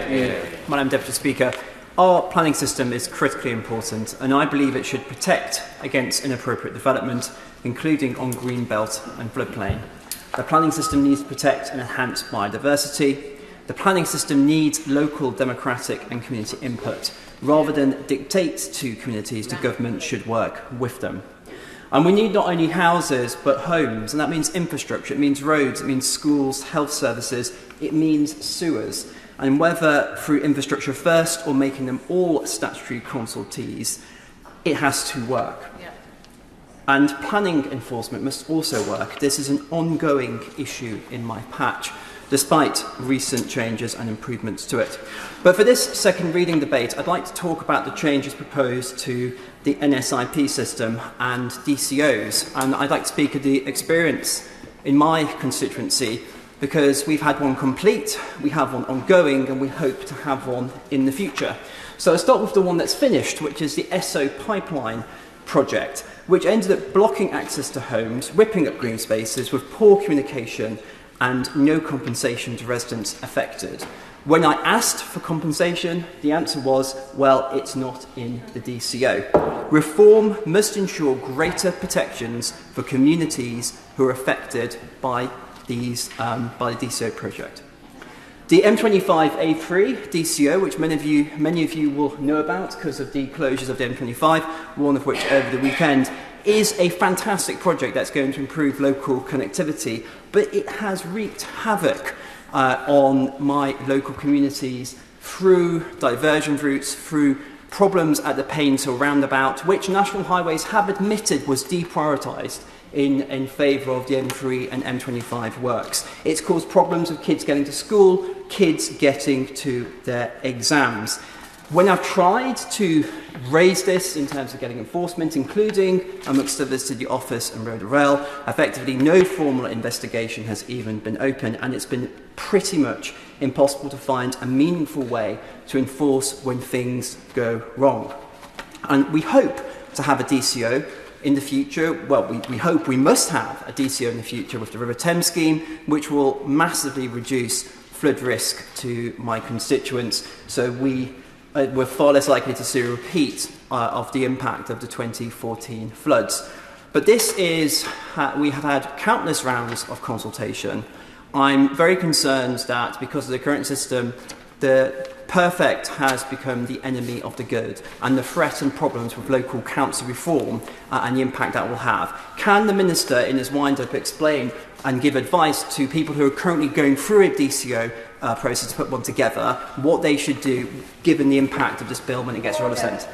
Madam Deputy Speaker. Our planning system is critically important, and I believe it should protect against inappropriate development, including on greenbelt and floodplain. The planning system needs to protect and enhance biodiversity. The planning system needs local democratic and community input. Rather than dictate to communities, the government should work with them. And we need not only houses, but homes, and that means infrastructure, it means roads, it means schools, health services, it means sewers. And whether through infrastructure first or making them all statutory consultees, it has to work. Yeah. And planning enforcement must also work. This is an ongoing issue in my patch, despite recent changes and improvements to it. But for this second reading debate, I'd like to talk about the changes proposed to the NSIP system and DCOs. And I'd like to speak of the experience in my constituency, because we've had one complete, we have one ongoing, and we hope to have one in the future. So I'll start with the one that's finished, which is the Esso pipeline project, which ended up blocking access to homes, ripping up green spaces with poor communication and no compensation to residents affected. When I asked for compensation, the answer was, well, it's not in the DCO. Reform must ensure greater protections for communities who are affected by the DCO project. The M25A3 DCO, which many of you will know about because of the closures of the M25, one of which over the weekend, is a fantastic project that's going to improve local connectivity, but it has wreaked havoc on my local communities through diversion routes, through problems at the Paynes Hill roundabout, which National Highways have admitted was deprioritised in favour of the M3 and M25 works. It's caused problems with kids getting to school, kids getting to their exams. When I've tried to raise this in terms of getting enforcement, including amongst others to the Office and Road and Rail, effectively no formal investigation has even been open, and it's been pretty much impossible to find a meaningful way to enforce when things go wrong. And we hope to have a DCO in the future. Well, we hope we must have a DCO in the future with the River Thames scheme, which will massively reduce flood risk to my constituents, so we're far less likely to see a repeat of the impact of the 2014 floods. But this is, we have had countless rounds of consultation. I'm very concerned that because of the current system, the perfect has become the enemy of the good, and the threat and problems with local council reform and the impact that will have. Can the Minister in his wind-up explain and give advice to people who are currently going through a DCO process to put one together, what they should do given the impact of this bill when it gets roller sent?